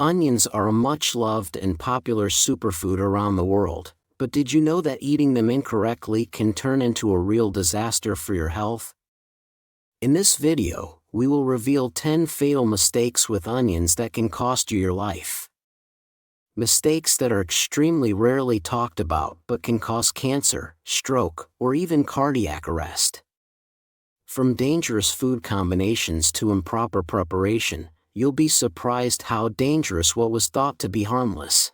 Onions are a much-loved and popular superfood around the world, but did you know that eating them incorrectly can turn into a real disaster for your health? In this video, we will reveal 10 fatal mistakes with onions that can cost you your life. Mistakes that are extremely rarely talked about but can cause cancer, stroke, or even cardiac arrest. From dangerous food combinations to improper preparation, you'll be surprised how dangerous what was thought to be harmless.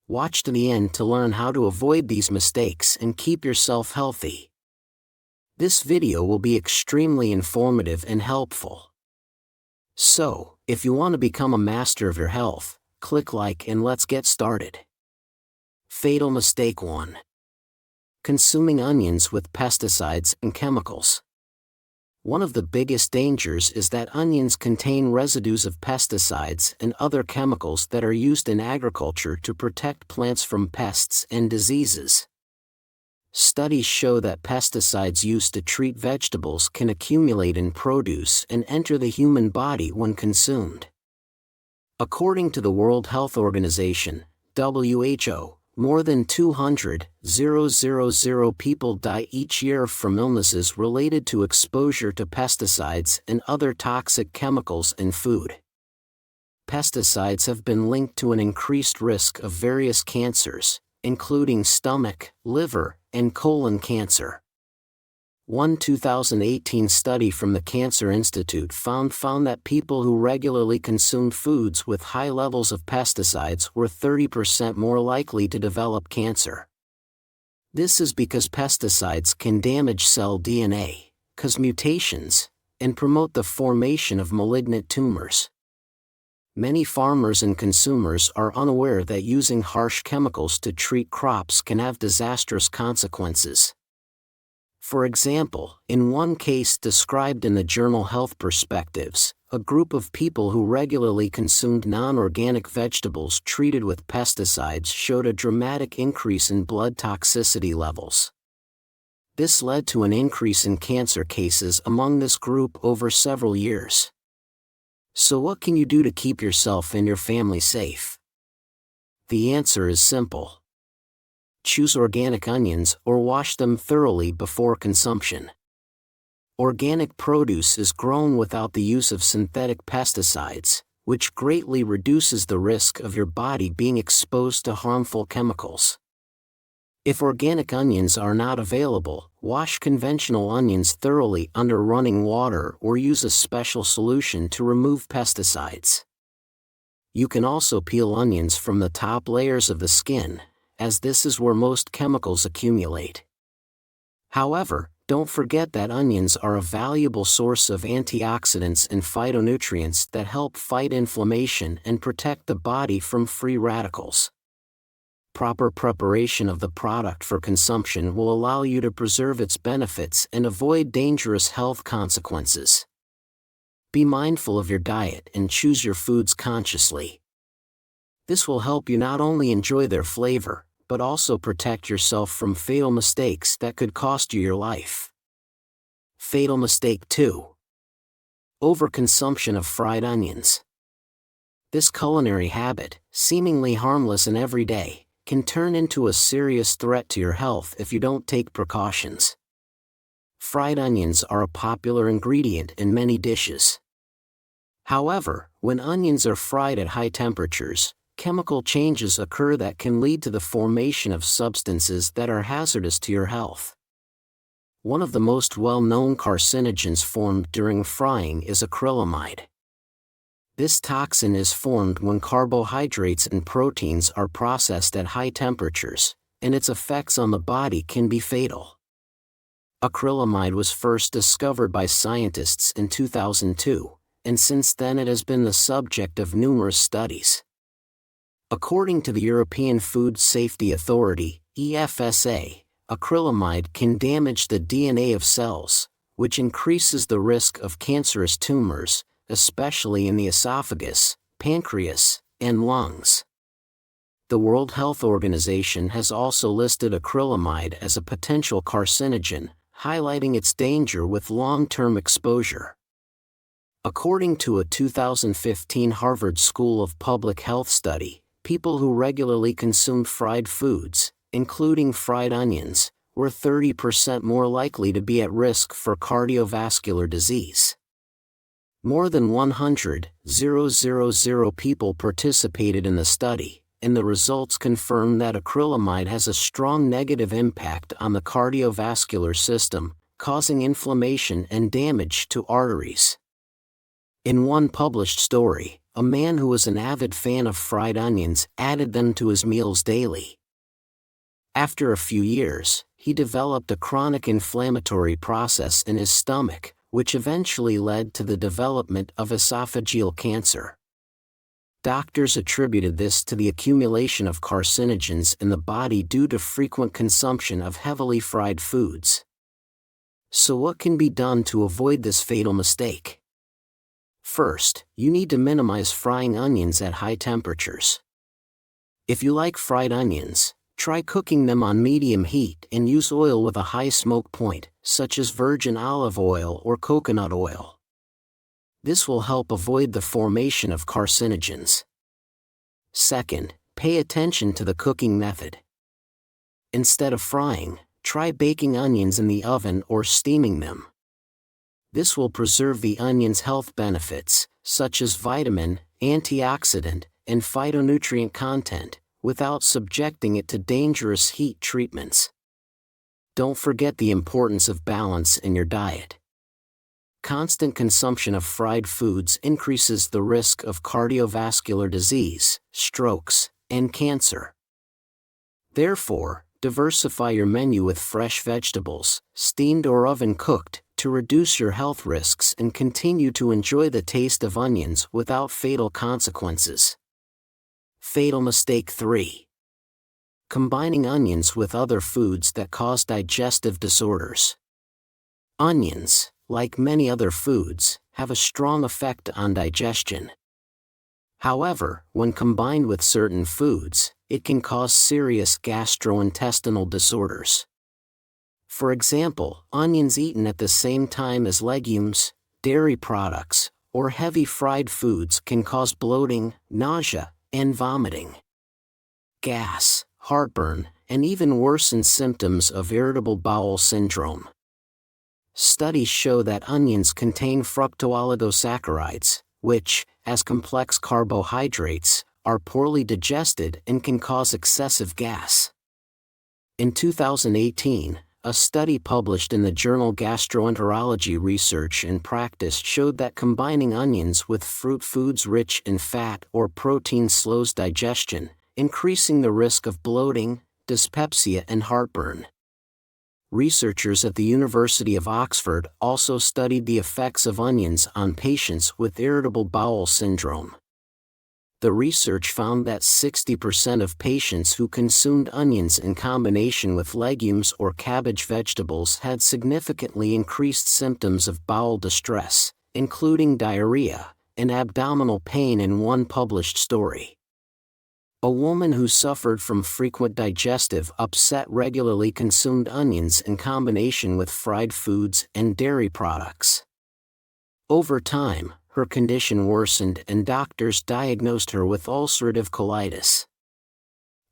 Watch to the end to learn how to avoid these mistakes and keep yourself healthy. This video will be extremely informative and helpful. So, if you want to become a master of your health, click like and let's get started. Fatal Mistake 1. Consuming onions with pesticides and chemicals. One of the biggest dangers is that onions contain residues of pesticides and other chemicals that are used in agriculture to protect plants from pests and diseases. Studies show that pesticides used to treat vegetables can accumulate in produce and enter the human body when consumed. According to the World Health Organization, WHO, more than 200,000 people die each year from illnesses related to exposure to pesticides and other toxic chemicals in food. Pesticides have been linked to an increased risk of various cancers, including stomach, liver, and colon cancer. One 2018 study from the Cancer Institute found that people who regularly consumed foods with high levels of pesticides were 30% more likely to develop cancer. This is because pesticides can damage cell DNA, cause mutations, and promote the formation of malignant tumors. Many farmers and consumers are unaware that using harsh chemicals to treat crops can have disastrous consequences. For example, in one case described in the journal Health Perspectives, a group of people who regularly consumed non-organic vegetables treated with pesticides showed a dramatic increase in blood toxicity levels. This led to an increase in cancer cases among this group over several years. So what can you do to keep yourself and your family safe? The answer is simple. Choose organic onions or wash them thoroughly before consumption. Organic produce is grown without the use of synthetic pesticides, which greatly reduces the risk of your body being exposed to harmful chemicals. If organic onions are not available, wash conventional onions thoroughly under running water or use a special solution to remove pesticides. You can also peel onions from the top layers of the skin, as this is where most chemicals accumulate. However, don't forget that onions are a valuable source of antioxidants and phytonutrients that help fight inflammation and protect the body from free radicals. Proper preparation of the product for consumption will allow you to preserve its benefits and avoid dangerous health consequences. Be mindful of your diet and choose your foods consciously. This will help you not only enjoy their flavor, but also protect yourself from fatal mistakes that could cost you your life. Fatal Mistake 2. Overconsumption of fried onions. This culinary habit, seemingly harmless and everyday, can turn into a serious threat to your health if you don't take precautions. Fried onions are a popular ingredient in many dishes. However, when onions are fried at high temperatures, chemical changes occur that can lead to the formation of substances that are hazardous to your health. One of the most well-known carcinogens formed during frying is acrylamide. This toxin is formed when carbohydrates and proteins are processed at high temperatures, and its effects on the body can be fatal. Acrylamide was first discovered by scientists in 2002, and since then it has been the subject of numerous studies. According to the European Food Safety Authority, EFSA, acrylamide can damage the DNA of cells, which increases the risk of cancerous tumors, especially in the esophagus, pancreas, and lungs. The World Health Organization has also listed acrylamide as a potential carcinogen, highlighting its danger with long-term exposure. According to a 2015 Harvard School of Public Health study, people who regularly consumed fried foods, including fried onions, were 30% more likely to be at risk for cardiovascular disease. More than 100,000 people participated in the study, and the results confirm that acrylamide has a strong negative impact on the cardiovascular system, causing inflammation and damage to arteries. In one published story, a man who was an avid fan of fried onions added them to his meals daily. After a few years, he developed a chronic inflammatory process in his stomach, which eventually led to the development of esophageal cancer. Doctors attributed this to the accumulation of carcinogens in the body due to frequent consumption of heavily fried foods. So what can be done to avoid this fatal mistake? First, you need to minimize frying onions at high temperatures. If you like fried onions, try cooking them on medium heat and use oil with a high smoke point, such as virgin olive oil or coconut oil. This will help avoid the formation of carcinogens. Second, pay attention to the cooking method. Instead of frying, try baking onions in the oven or steaming them. This will preserve the onion's health benefits, such as vitamin, antioxidant, and phytonutrient content, without subjecting it to dangerous heat treatments. Don't forget the importance of balance in your diet. Constant consumption of fried foods increases the risk of cardiovascular disease, strokes, and cancer. Therefore, diversify your menu with fresh vegetables, steamed or oven-cooked, to reduce your health risks and continue to enjoy the taste of onions without fatal consequences. Fatal mistake 3. Combining onions with other foods that cause digestive disorders. Onions, like many other foods, have a strong effect on digestion. However, when combined with certain foods, it can cause serious gastrointestinal disorders. For example, onions eaten at the same time as legumes, dairy products, or heavy fried foods can cause bloating, nausea, and vomiting. Gas, heartburn, and even worsen symptoms of irritable bowel syndrome. Studies show that onions contain fructooligosaccharides, which, as complex carbohydrates, are poorly digested and can cause excessive gas. In 2018, a study published in the journal Gastroenterology Research and Practice showed that combining onions with fruit foods rich in fat or protein slows digestion, increasing the risk of bloating, dyspepsia, and heartburn. Researchers at the University of Oxford also studied the effects of onions on patients with irritable bowel syndrome. The research found that 60% of patients who consumed onions in combination with legumes or cabbage vegetables had significantly increased symptoms of bowel distress, including diarrhea and abdominal pain in one published story. A woman who suffered from frequent digestive upset regularly consumed onions in combination with fried foods and dairy products. Over time, her condition worsened and doctors diagnosed her with ulcerative colitis,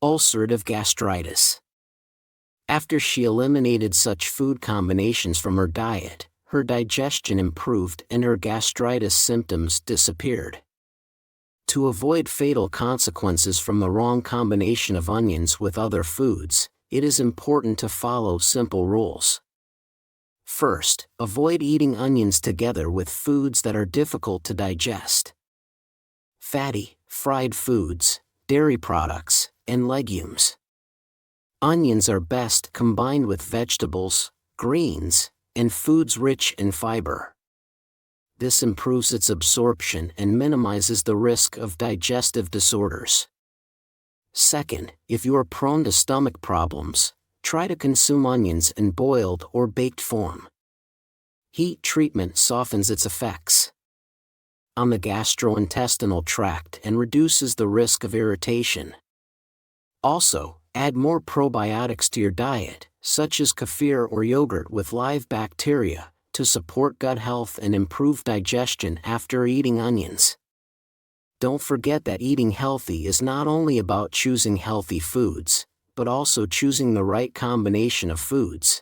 ulcerative gastritis. After she eliminated such food combinations from her diet, her digestion improved and her gastritis symptoms disappeared. To avoid fatal consequences from the wrong combination of onions with other foods, it is important to follow simple rules. First, avoid eating onions together with foods that are difficult to digest. Fatty, fried foods, dairy products, and legumes. Onions are best combined with vegetables, greens, and foods rich in fiber. This improves its absorption and minimizes the risk of digestive disorders. Second, if you are prone to stomach problems, try to consume onions in boiled or baked form. Heat treatment softens its effects on the gastrointestinal tract and reduces the risk of irritation. Also, add more probiotics to your diet, such as kefir or yogurt with live bacteria, to to support gut health and improve digestion after eating onions. Don't forget that eating healthy is not only about choosing healthy foods, but also choosing the right combination of foods.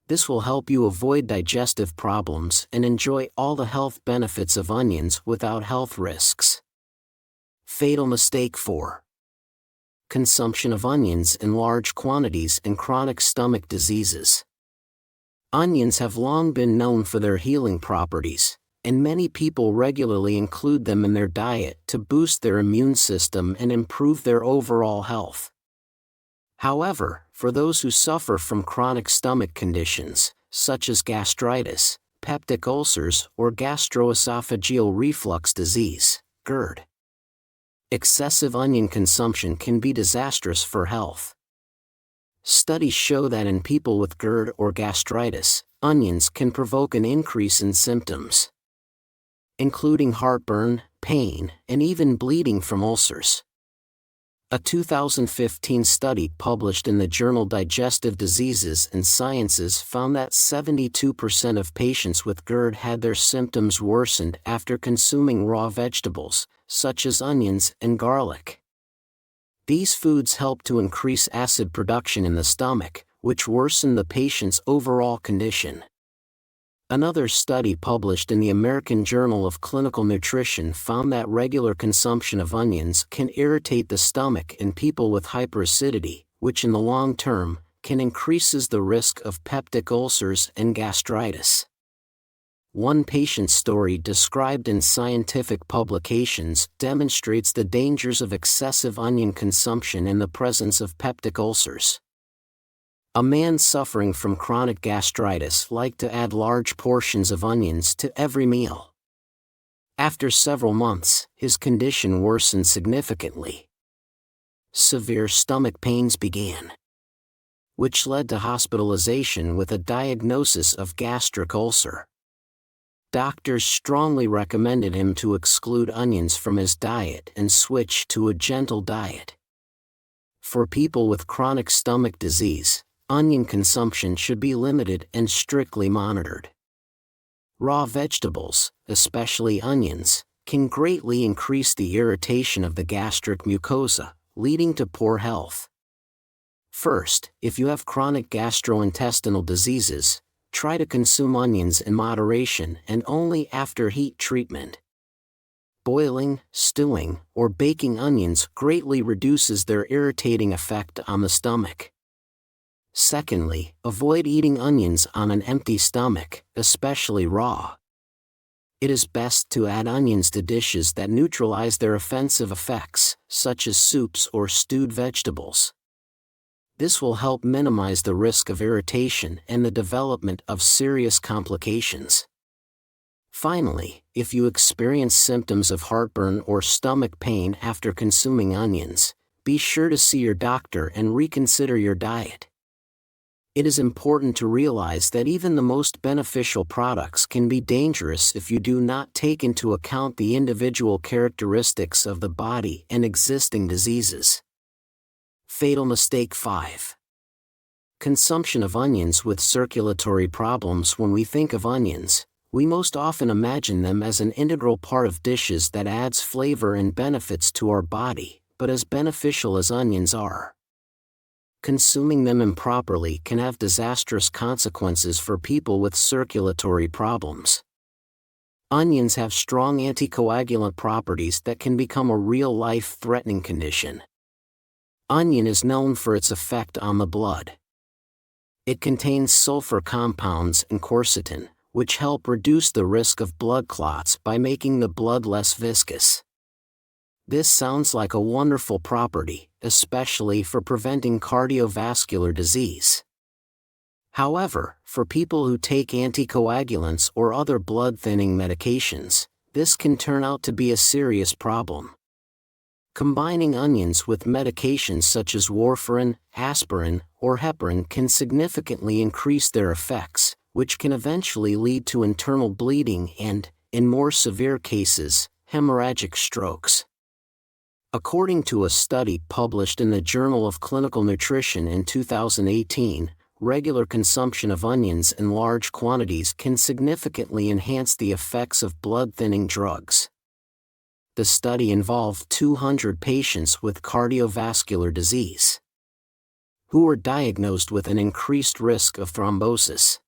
This will help you avoid digestive problems and enjoy all the health benefits of onions without health risks. Fatal mistake 4. Consumption of onions in large quantities and chronic stomach diseases. Onions have long been known for their healing properties, and many people regularly include them in their diet to boost their immune system and improve their overall health. However, for those who suffer from chronic stomach conditions, such as gastritis, peptic ulcers, or gastroesophageal reflux disease, GERD, excessive onion consumption can be disastrous for health. Studies show that in people with GERD or gastritis, onions can provoke an increase in symptoms, including heartburn, pain, and even bleeding from ulcers. A 2015 study published in the journal Digestive Diseases and Sciences found that 72% of patients with GERD had their symptoms worsened after consuming raw vegetables, such as onions and garlic. These foods help to increase acid production in the stomach, which worsen the patient's overall condition. Another study published in the American Journal of Clinical Nutrition found that regular consumption of onions can irritate the stomach in people with hyperacidity, which in the long term, can increases the risk of peptic ulcers and gastritis. One patient's story described in scientific publications demonstrates the dangers of excessive onion consumption in the presence of peptic ulcers. A man suffering from chronic gastritis liked to add large portions of onions to every meal. After several months, his condition worsened significantly. Severe stomach pains began, which led to hospitalization with a diagnosis of gastric ulcer. Doctors strongly recommended him to exclude onions from his diet and switch to a gentle diet. For people with chronic stomach disease, onion consumption should be limited and strictly monitored. Raw vegetables, especially onions, can greatly increase the irritation of the gastric mucosa, leading to poor health. First, if you have chronic gastrointestinal diseases, try to consume onions in moderation and only after heat treatment. Boiling, stewing, or baking onions greatly reduces their irritating effect on the stomach. Secondly, avoid eating onions on an empty stomach, especially raw. It is best to add onions to dishes that neutralize their offensive effects, such as soups or stewed vegetables. This will help minimize the risk of irritation and the development of serious complications. Finally, if you experience symptoms of heartburn or stomach pain after consuming onions, be sure to see your doctor and reconsider your diet. It is important to realize that even the most beneficial products can be dangerous if you do not take into account the individual characteristics of the body and existing diseases. Fatal mistake 5. Consumption of onions with circulatory problems. When we think of onions, we most often imagine them as an integral part of dishes that adds flavor and benefits to our body, but as beneficial as onions are, consuming them improperly can have disastrous consequences for people with circulatory problems. Onions have strong anticoagulant properties that can become a real life-threatening condition. Onion is known for its effect on the blood. It contains sulfur compounds and quercetin, which help reduce the risk of blood clots by making the blood less viscous. This sounds like a wonderful property, especially for preventing cardiovascular disease. However, for people who take anticoagulants or other blood-thinning medications, this can turn out to be a serious problem. Combining onions with medications such as warfarin, aspirin, or heparin can significantly increase their effects, which can eventually lead to internal bleeding and, in more severe cases, hemorrhagic strokes. According to a study published in the Journal of Clinical Nutrition in 2018, regular consumption of onions in large quantities can significantly enhance the effects of blood-thinning drugs. The study involved 200 patients with cardiovascular disease who were diagnosed with an increased risk of thrombosis.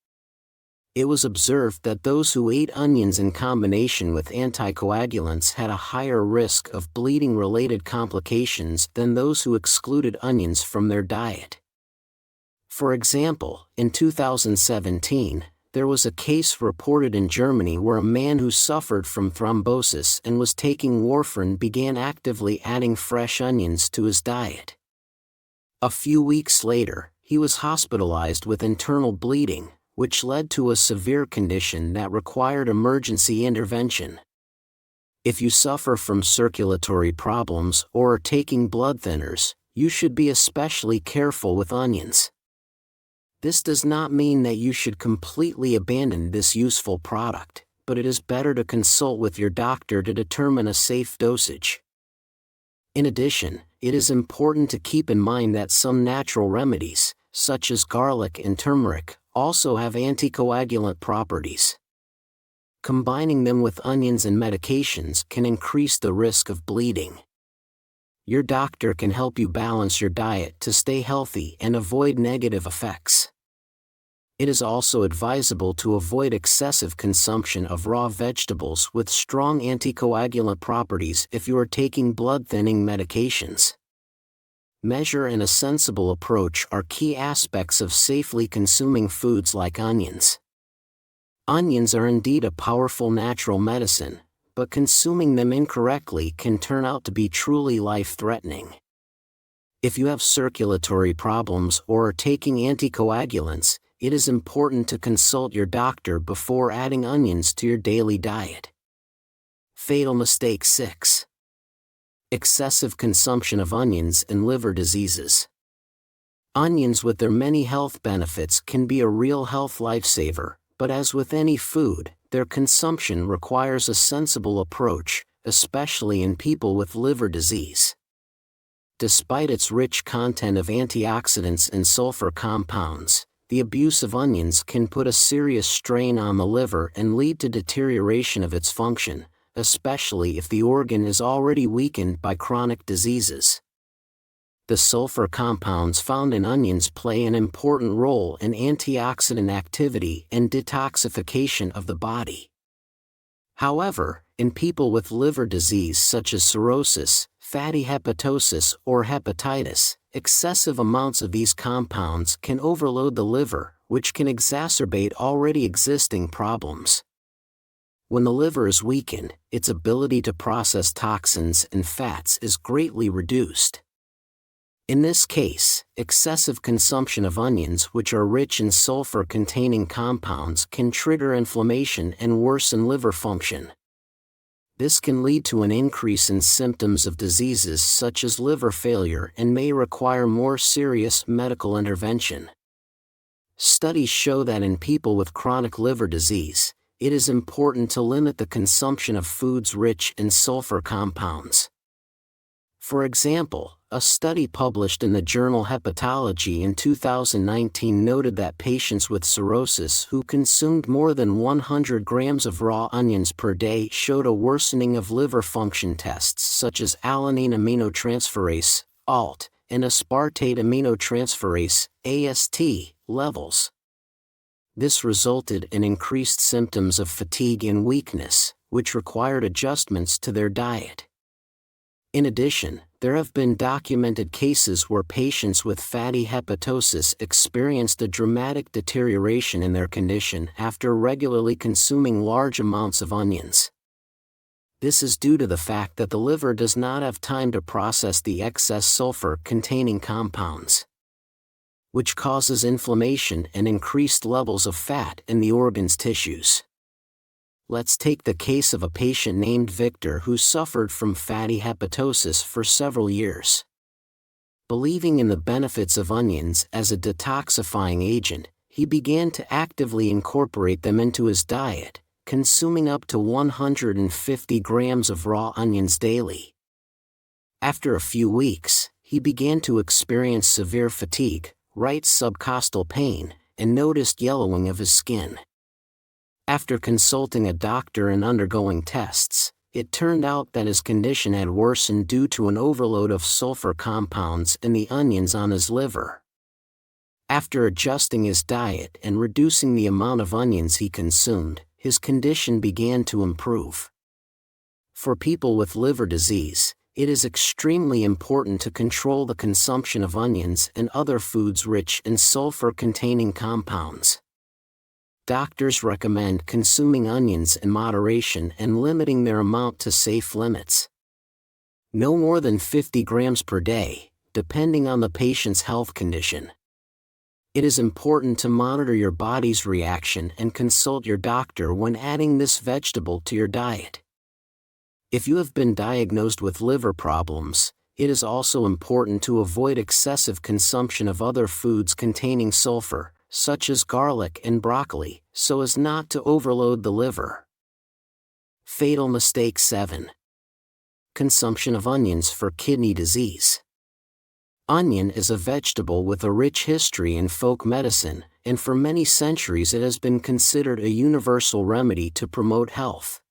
It was observed that those who ate onions in combination with anticoagulants had a higher risk of bleeding-related complications than those who excluded onions from their diet. For example, in 2017, there was a case reported in Germany where a man who suffered from thrombosis and was taking warfarin began actively adding fresh onions to his diet. A few weeks later, he was hospitalized with internal bleeding, which led to a severe condition that required emergency intervention. If you suffer from circulatory problems or are taking blood thinners, you should be especially careful with onions. This does not mean that you should completely abandon this useful product, but it is better to consult with your doctor to determine a safe dosage. In addition, it is important to keep in mind that some natural remedies, such as garlic and turmeric, also have anticoagulant properties. Combining them with onions and medications can increase the risk of bleeding. Your doctor can help you balance your diet to stay healthy and avoid negative effects. It is also advisable to avoid excessive consumption of raw vegetables with strong anticoagulant properties if you are taking blood-thinning medications. Measure and a sensible approach are key aspects of safely consuming foods like onions. Onions are indeed a powerful natural medicine, but consuming them incorrectly can turn out to be truly life-threatening. If you have circulatory problems or are taking anticoagulants, it is important to consult your doctor before adding onions to your daily diet. Fatal mistake 6. Excessive consumption of onions in liver diseases. Onions with their many health benefits can be a real health lifesaver, but as with any food, their consumption requires a sensible approach, especially in people with liver disease. Despite its rich content of antioxidants and sulfur compounds, the abuse of onions can put a serious strain on the liver and lead to deterioration of its function, especially if the organ is already weakened by chronic diseases. The sulfur compounds found in onions play an important role in antioxidant activity and detoxification of the body. However, in people with liver disease such as cirrhosis, fatty hepatosis, or hepatitis, excessive amounts of these compounds can overload the liver, which can exacerbate already existing problems. When the liver is weakened, its ability to process toxins and fats is greatly reduced. In this case, excessive consumption of onions, which are rich in sulfur-containing compounds, can trigger inflammation and worsen liver function. This can lead to an increase in symptoms of diseases such as liver failure and may require more serious medical intervention. Studies show that in people with chronic liver disease, it is important to limit the consumption of foods rich in sulfur compounds. For example, a study published in the journal Hepatology in 2019 noted that patients with cirrhosis who consumed more than 100 grams of raw onions per day showed a worsening of liver function tests such as alanine aminotransferase, ALT, and aspartate aminotransferase, AST, levels. This resulted in increased symptoms of fatigue and weakness, which required adjustments to their diet. In addition, there have been documented cases where patients with fatty hepatosis experienced a dramatic deterioration in their condition after regularly consuming large amounts of onions. This is due to the fact that the liver does not have time to process the excess sulfur-containing compounds, which causes inflammation and increased levels of fat in the organ's tissues. Let's take the case of a patient named Victor who suffered from fatty hepatosis for several years. Believing in the benefits of onions as a detoxifying agent, he began to actively incorporate them into his diet, consuming up to 150 grams of raw onions daily. After a few weeks, he began to experience severe fatigue, right subcostal pain, and noticed yellowing of his skin. After consulting a doctor and undergoing tests, it turned out that his condition had worsened due to an overload of sulfur compounds in the onions on his liver. After adjusting his diet and reducing the amount of onions he consumed, his condition began to improve. For people with liver disease, it is extremely important to control the consumption of onions and other foods rich in sulfur-containing compounds. Doctors recommend consuming onions in moderation and limiting their amount to safe limits. No more than 50 grams per day, depending on the patient's health condition. It is important to monitor your body's reaction and consult your doctor when adding this vegetable to your diet. If you have been diagnosed with liver problems, it is also important to avoid excessive consumption of other foods containing sulfur, such as garlic and broccoli, so as not to overload the liver. Fatal mistake 7. Consumption of onions for kidney disease. Onion is a vegetable with a rich history in folk medicine, and for many centuries it has been considered a universal remedy to promote health.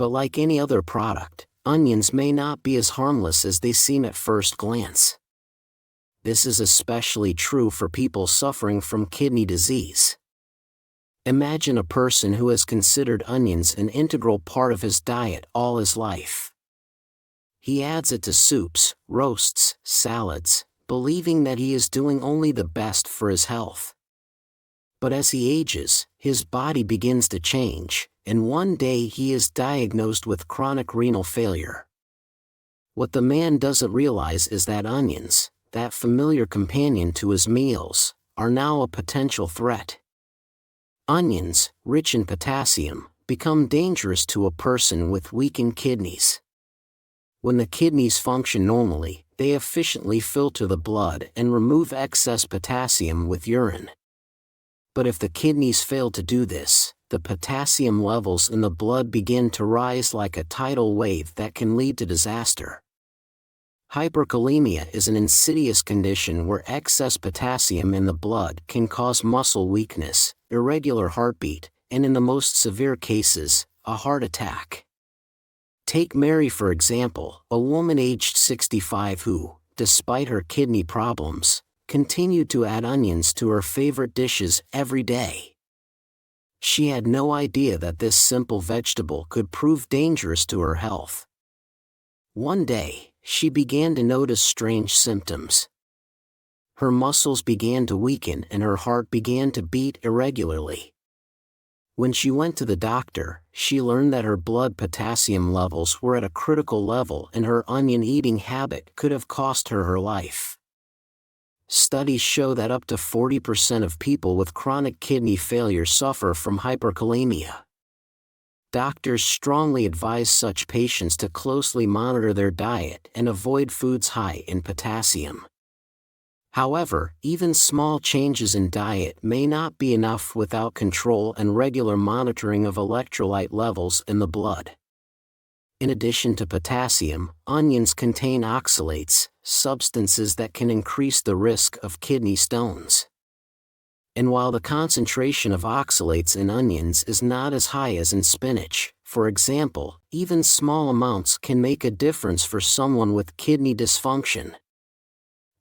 But like any other product, onions may not be as harmless as they seem at first glance. This is especially true for people suffering from kidney disease. Imagine a person who has considered onions an integral part of his diet all his life. He adds it to soups, roasts, salads, believing that he is doing only the best for his health. But as he ages, his body begins to change, and one day he is diagnosed with chronic renal failure. What the man doesn't realize is that onions, that familiar companion to his meals, are now a potential threat. Onions, rich in potassium, become dangerous to a person with weakened kidneys. When the kidneys function normally, they efficiently filter the blood and remove excess potassium with urine. But if the kidneys fail to do this, the potassium levels in the blood begin to rise like a tidal wave that can lead to disaster. Hyperkalemia is an insidious condition where excess potassium in the blood can cause muscle weakness, irregular heartbeat, and in the most severe cases, a heart attack. Take Mary for example, a woman aged 65 who, despite her kidney problems, continued to add onions to her favorite dishes every day. She had no idea that this simple vegetable could prove dangerous to her health. One day, she began to notice strange symptoms. Her muscles began to weaken and her heart began to beat irregularly. When she went to the doctor, she learned that her blood potassium levels were at a critical level and her onion-eating habit could have cost her her life. Studies show that up to 40% of people with chronic kidney failure suffer from hyperkalemia. Doctors strongly advise such patients to closely monitor their diet and avoid foods high in potassium. However, even small changes in diet may not be enough without control and regular monitoring of electrolyte levels in the blood. In addition to potassium, onions contain oxalates, substances that can increase the risk of kidney stones. And while the concentration of oxalates in onions is not as high as in spinach, for example, even small amounts can make a difference for someone with kidney dysfunction.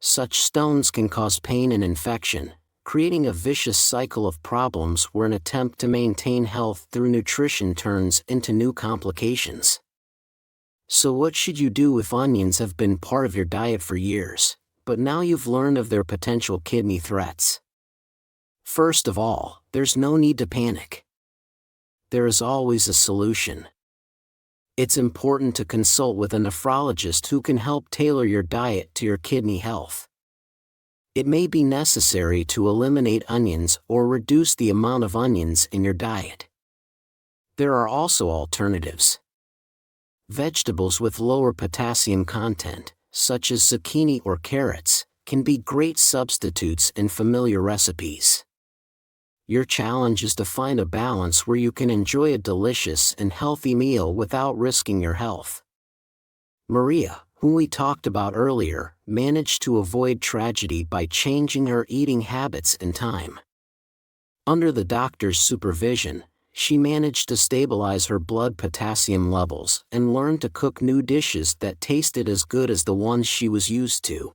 Such stones can cause pain and infection, creating a vicious cycle of problems where an attempt to maintain health through nutrition turns into new complications. So what should you do if onions have been part of your diet for years, but now you've learned of their potential kidney threats? First of all, there's no need to panic. There is always a solution. It's important to consult with a nephrologist who can help tailor your diet to your kidney health. It may be necessary to eliminate onions or reduce the amount of onions in your diet. There are also alternatives. Vegetables with lower potassium content, such as zucchini or carrots, can be great substitutes in familiar recipes. Your challenge is to find a balance where you can enjoy a delicious and healthy meal without risking your health. Maria, whom we talked about earlier, managed to avoid tragedy by changing her eating habits in time. Under the doctor's supervision, she managed to stabilize her blood potassium levels and learned to cook new dishes that tasted as good as the ones she was used to.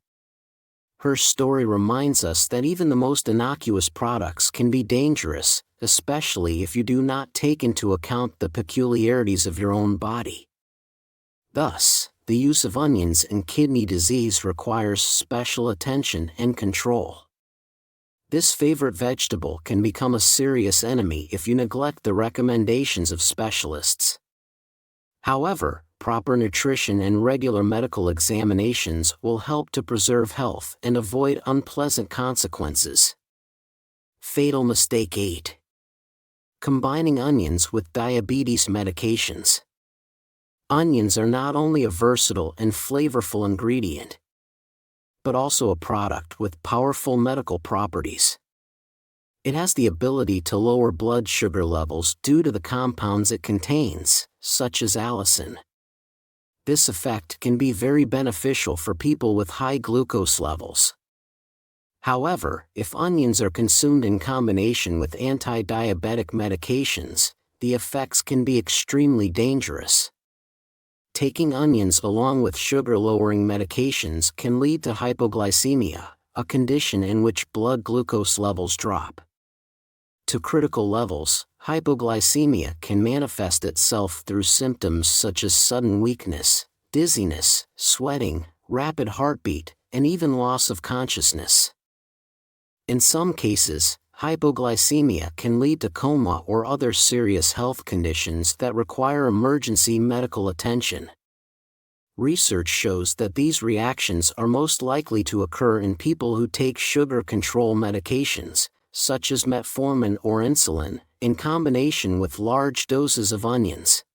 Her story reminds us that even the most innocuous products can be dangerous, especially if you do not take into account the peculiarities of your own body. Thus, the use of onions in kidney disease requires special attention and control. This favorite vegetable can become a serious enemy if you neglect the recommendations of specialists. However, proper nutrition and regular medical examinations will help to preserve health and avoid unpleasant consequences. Fatal mistake 8. Combining onions with diabetes medications. Onions are not only a versatile and flavorful ingredient, but also a product with powerful medical properties. It has the ability to lower blood sugar levels due to the compounds it contains, such as allicin. This effect can be very beneficial for people with high glucose levels. However, if onions are consumed in combination with anti-diabetic medications, the effects can be extremely dangerous. Taking onions along with sugar-lowering medications can lead to hypoglycemia, a condition in which blood glucose levels drop to critical levels. Hypoglycemia can manifest itself through symptoms such as sudden weakness, dizziness, sweating, rapid heartbeat, and even loss of consciousness. In some cases, hypoglycemia can lead to coma or other serious health conditions that require emergency medical attention. Research shows that these reactions are most likely to occur in people who take sugar control medications, such as metformin or insulin, in combination with large doses of onions.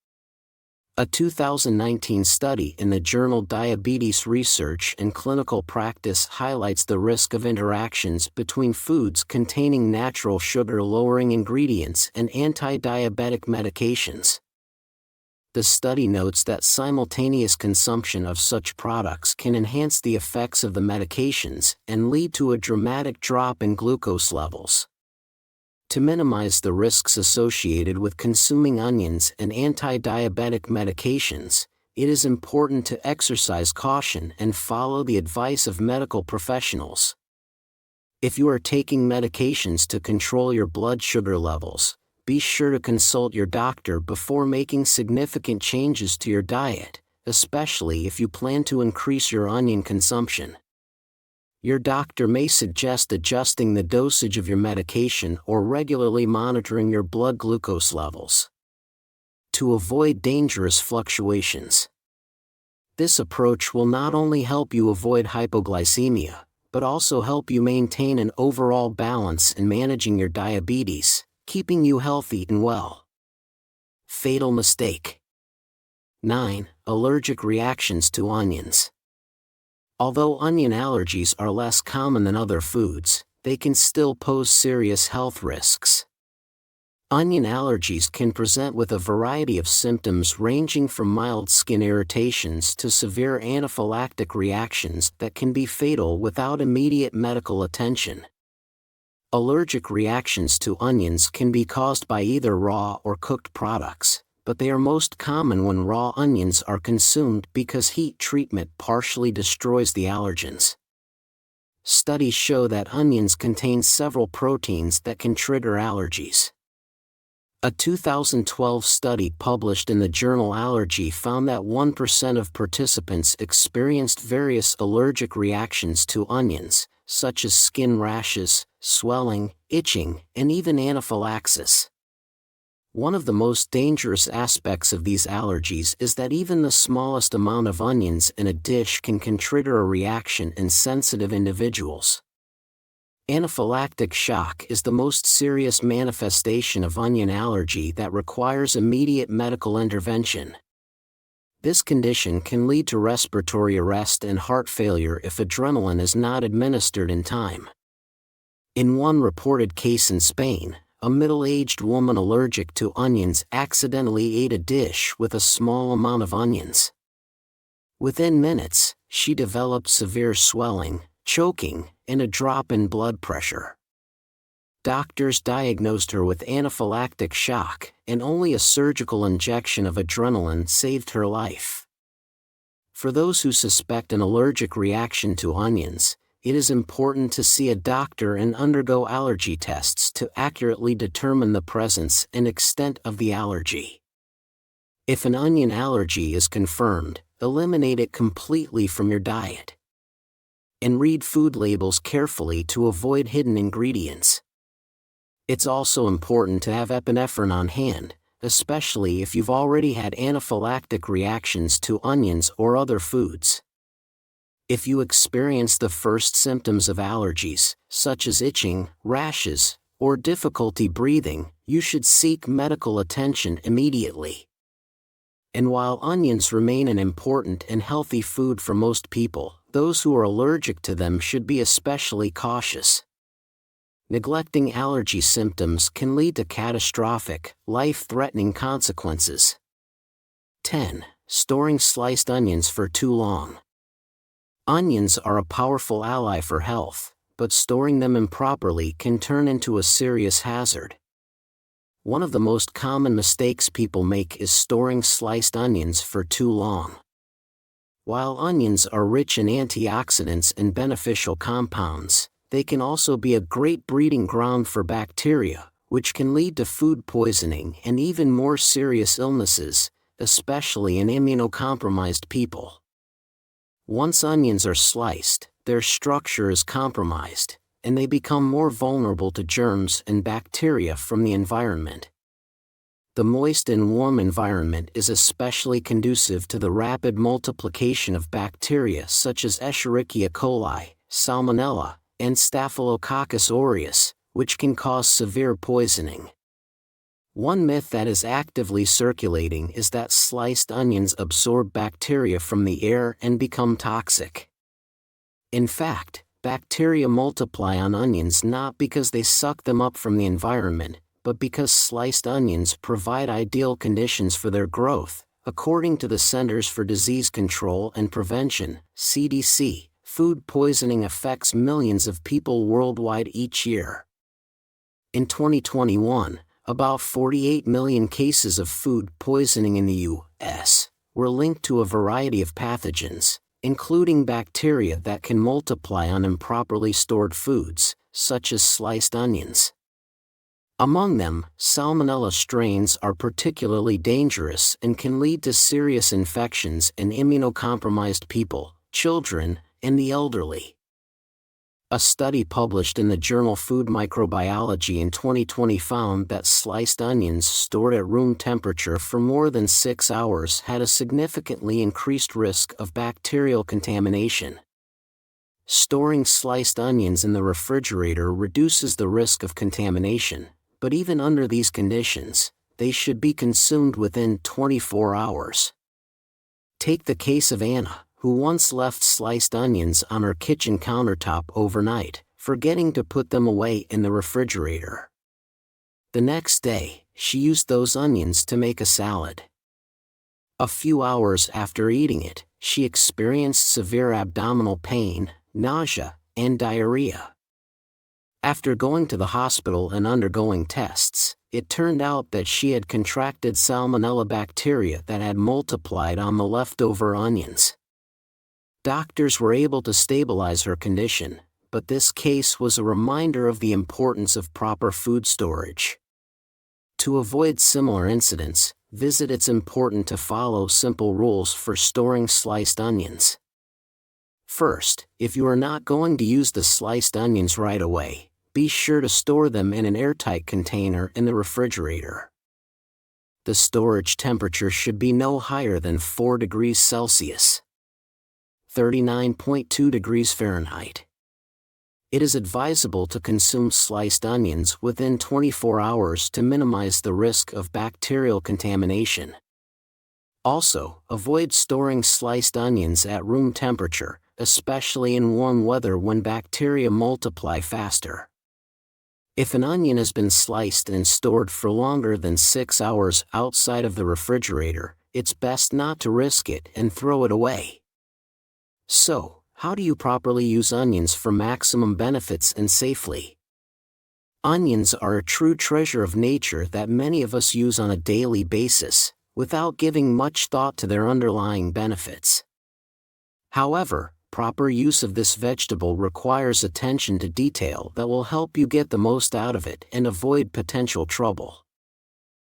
A 2019 study in the journal Diabetes Research and Clinical Practice highlights the risk of interactions between foods containing natural sugar-lowering ingredients and anti-diabetic medications. The study notes that simultaneous consumption of such products can enhance the effects of the medications and lead to a dramatic drop in glucose levels. To minimize the risks associated with consuming onions and anti-diabetic medications, it is important to exercise caution and follow the advice of medical professionals. If you are taking medications to control your blood sugar levels, be sure to consult your doctor before making significant changes to your diet, especially if you plan to increase your onion consumption. Your doctor may suggest adjusting the dosage of your medication or regularly monitoring your blood glucose levels to avoid dangerous fluctuations. This approach will not only help you avoid hypoglycemia, but also help you maintain an overall balance in managing your diabetes, keeping you healthy and well. Fatal mistake 9. Allergic reactions to onions. Although onion allergies are less common than other foods, they can still pose serious health risks. Onion allergies can present with a variety of symptoms ranging from mild skin irritations to severe anaphylactic reactions that can be fatal without immediate medical attention. Allergic reactions to onions can be caused by either raw or cooked products, but they are most common when raw onions are consumed because heat treatment partially destroys the allergens. Studies show that onions contain several proteins that can trigger allergies. A 2012 study published in the journal Allergy found that 1% of participants experienced various allergic reactions to onions, such as skin rashes, swelling, itching, and even anaphylaxis. One of the most dangerous aspects of these allergies is that even the smallest amount of onions in a dish can trigger a reaction in sensitive individuals. Anaphylactic shock is the most serious manifestation of onion allergy that requires immediate medical intervention. This condition can lead to respiratory arrest and heart failure if adrenaline is not administered in time. In one reported case in Spain, a middle-aged woman allergic to onions accidentally ate a dish with a small amount of onions. Within minutes, she developed severe swelling, choking, and a drop in blood pressure. Doctors diagnosed her with anaphylactic shock, and only a surgical injection of adrenaline saved her life. For those who suspect an allergic reaction to onions, it is important to see a doctor and undergo allergy tests to accurately determine the presence and extent of the allergy. If an onion allergy is confirmed, eliminate it completely from your diet. And read food labels carefully to avoid hidden ingredients. It's also important to have epinephrine on hand, especially if you've already had anaphylactic reactions to onions or other foods. If you experience the first symptoms of allergies, such as itching, rashes, or difficulty breathing, you should seek medical attention immediately. And while onions remain an important and healthy food for most people, those who are allergic to them should be especially cautious. Neglecting allergy symptoms can lead to catastrophic, life-threatening consequences. 10. Storing sliced onions for too long. Onions are a powerful ally for health, but storing them improperly can turn into a serious hazard. One of the most common mistakes people make is storing sliced onions for too long. While onions are rich in antioxidants and beneficial compounds, they can also be a great breeding ground for bacteria, which can lead to food poisoning and even more serious illnesses, especially in immunocompromised people. Once onions are sliced, their structure is compromised, and they become more vulnerable to germs and bacteria from the environment. The moist and warm environment is especially conducive to the rapid multiplication of bacteria such as Escherichia coli, Salmonella, and Staphylococcus aureus, which can cause severe poisoning. One myth that is actively circulating is that sliced onions absorb bacteria from the air and become toxic. In fact, bacteria multiply on onions not because they suck them up from the environment, but because sliced onions provide ideal conditions for their growth, according to the Centers for Disease Control and Prevention, CDC. Food poisoning affects millions of people worldwide each year. In 2021, about 48 million cases of food poisoning in the U.S. were linked to a variety of pathogens, including bacteria that can multiply on improperly stored foods, such as sliced onions. Among them, Salmonella strains are particularly dangerous and can lead to serious infections in immunocompromised people, children, and the elderly. A study published in the journal Food Microbiology in 2020 found that sliced onions stored at room temperature for more than 6 hours had a significantly increased risk of bacterial contamination. Storing sliced onions in the refrigerator reduces the risk of contamination, but even under these conditions, they should be consumed within 24 hours. Take the case of Anna, who once left sliced onions on her kitchen countertop overnight, forgetting to put them away in the refrigerator. The next day, she used those onions to make a salad. A few hours after eating it, she experienced severe abdominal pain, nausea, and diarrhea. After going to the hospital and undergoing tests, it turned out that she had contracted Salmonella bacteria that had multiplied on the leftover onions. Doctors were able to stabilize her condition, but this case was a reminder of the importance of proper food storage. To avoid similar incidents, it's important to follow simple rules for storing sliced onions. First, if you are not going to use the sliced onions right away, be sure to store them in an airtight container in the refrigerator. The storage temperature should be no higher than 4 degrees Celsius. 39.2 degrees Fahrenheit. It is advisable to consume sliced onions within 24 hours to minimize the risk of bacterial contamination. Also, avoid storing sliced onions at room temperature, especially in warm weather when bacteria multiply faster. If an onion has been sliced and stored for longer than 6 hours outside of the refrigerator, it's best not to risk it and throw it away. So, how do you properly use onions for maximum benefits and safely? Onions are a true treasure of nature that many of us use on a daily basis, without giving much thought to their underlying benefits. However, proper use of this vegetable requires attention to detail that will help you get the most out of it and avoid potential trouble.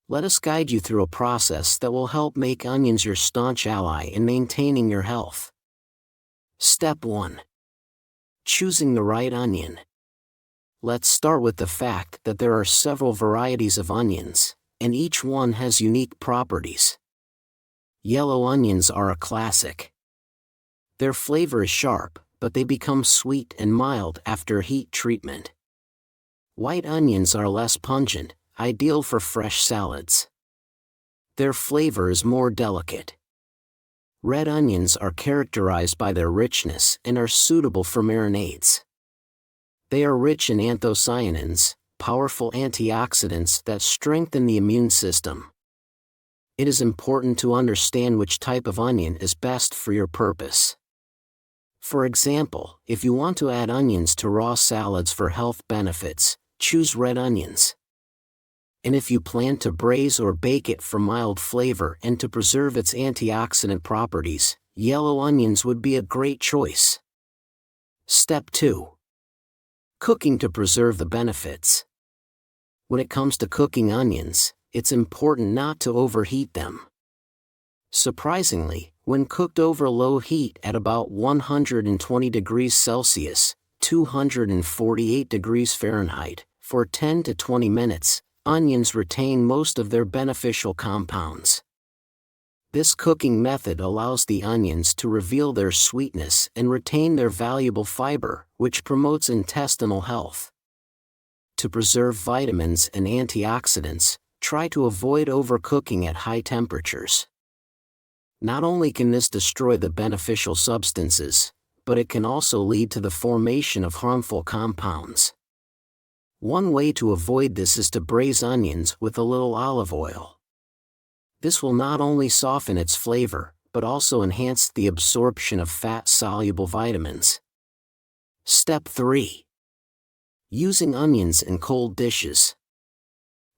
Let us guide you through a process that will help make onions your staunch ally in maintaining your health. Step 1. Choosing the right onion. Let's start with the fact that there are several varieties of onions, and each one has unique properties. Yellow onions are a classic. Their flavor is sharp, but they become sweet and mild after heat treatment. White onions are less pungent, ideal for fresh salads. Their flavor is more delicate. Red onions are characterized by their richness and are suitable for marinades. They are rich in anthocyanins, powerful antioxidants that strengthen the immune system. It is important to understand which type of onion is best for your purpose. For example, if you want to add onions to raw salads for health benefits, choose red onions. And if you plan to braise or bake it for mild flavor and to preserve its antioxidant properties, yellow onions would be a great choice. Step 2. Cooking to preserve the benefits. When it comes to cooking onions, it's important not to overheat them. Surprisingly, when cooked over low heat at about 120 degrees Celsius, 248 degrees Fahrenheit, for 10 to 20 minutes, onions retain most of their beneficial compounds. This cooking method allows the onions to reveal their sweetness and retain their valuable fiber, which promotes intestinal health. To preserve vitamins and antioxidants, try to avoid overcooking at high temperatures. Not only can this destroy the beneficial substances, but it can also lead to the formation of harmful compounds. One way to avoid this is to braise onions with a little olive oil. This will not only soften its flavor, but also enhance the absorption of fat-soluble vitamins. Step 3. Using onions in cold dishes.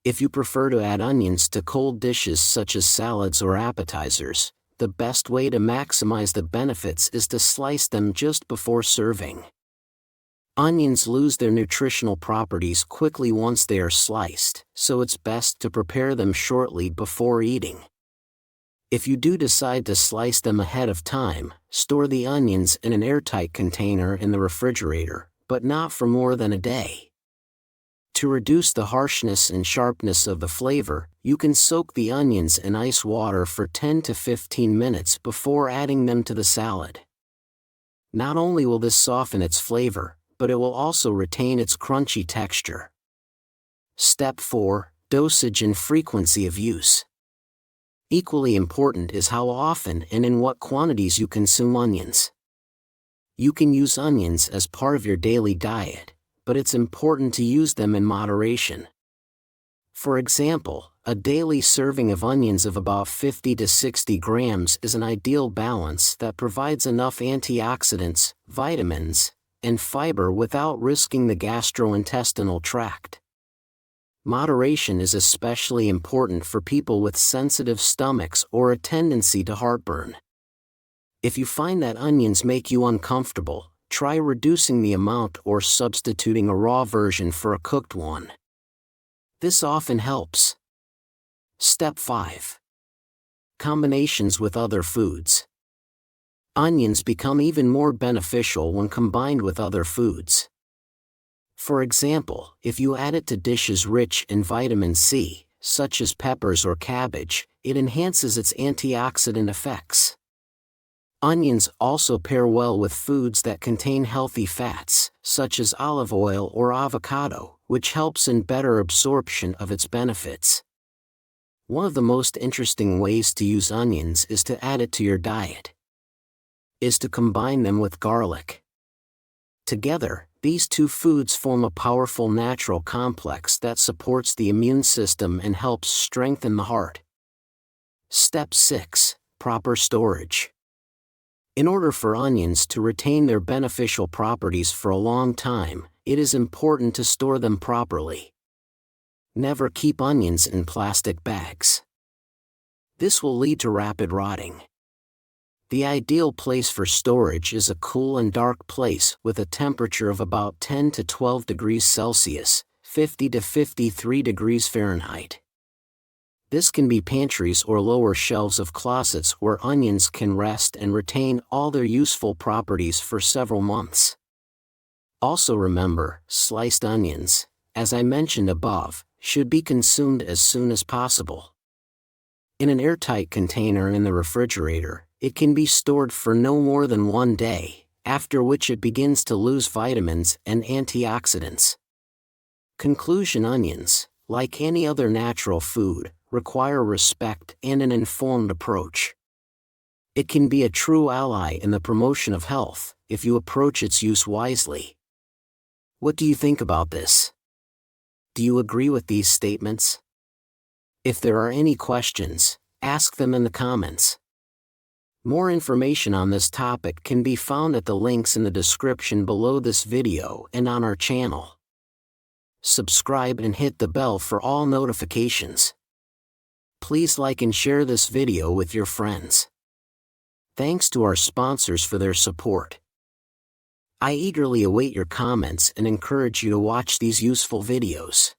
If you prefer to add onions to cold dishes such as salads or appetizers, the best way to maximize the benefits is to slice them just before serving. Onions lose their nutritional properties quickly once they are sliced, so it's best to prepare them shortly before eating. If you do decide to slice them ahead of time, store the onions in an airtight container in the refrigerator, but not for more than a day. To reduce the harshness and sharpness of the flavor, you can soak the onions in ice water for 10 to 15 minutes before adding them to the salad. Not only will this soften its flavor, but it will also retain its crunchy texture. Step 4. Dosage and frequency of use. Equally important is how often and in what quantities you consume onions. You can use onions as part of your daily diet, but it's important to use them in moderation. For example, a daily serving of onions of about 50 to 60 grams is an ideal balance that provides enough antioxidants, vitamins, and fiber without risking the gastrointestinal tract. Moderation is especially important for people with sensitive stomachs or a tendency to heartburn. If you find that onions make you uncomfortable, try reducing the amount or substituting a raw version for a cooked one. This often helps. Step 5. Combinations with other foods. Onions become even more beneficial when combined with other foods. For example, if you add it to dishes rich in vitamin C, such as peppers or cabbage, it enhances its antioxidant effects. Onions also pair well with foods that contain healthy fats, such as olive oil or avocado, which helps in better absorption of its benefits. One of the most interesting ways to use onions is to add it to your diet. Is to combine them with garlic. Together, these two foods form a powerful natural complex that supports the immune system and helps strengthen the heart. Step 6. Proper storage. In order for onions to retain their beneficial properties for a long time, it is important to store them properly. Never keep onions in plastic bags. This will lead to rapid rotting. The ideal place for storage is a cool and dark place with a temperature of about 10 to 12 degrees Celsius, 50 to 53 degrees Fahrenheit. This can be pantries or lower shelves of closets where onions can rest and retain all their useful properties for several months. Also remember, sliced onions, as I mentioned above, should be consumed as soon as possible. In an airtight container in the refrigerator, it can be stored for no more than 1 day, after which it begins to lose vitamins and antioxidants. Conclusion: onions, like any other natural food, require respect and an informed approach. It can be a true ally in the promotion of health, if you approach its use wisely. What do you think about this? Do you agree with these statements? If there are any questions, ask them in the comments. More information on this topic can be found at the links in the description below this video and on our channel. Subscribe and hit the bell for all notifications. Please like and share this video with your friends. Thanks to our sponsors for their support. I eagerly await your comments and encourage you to watch these useful videos.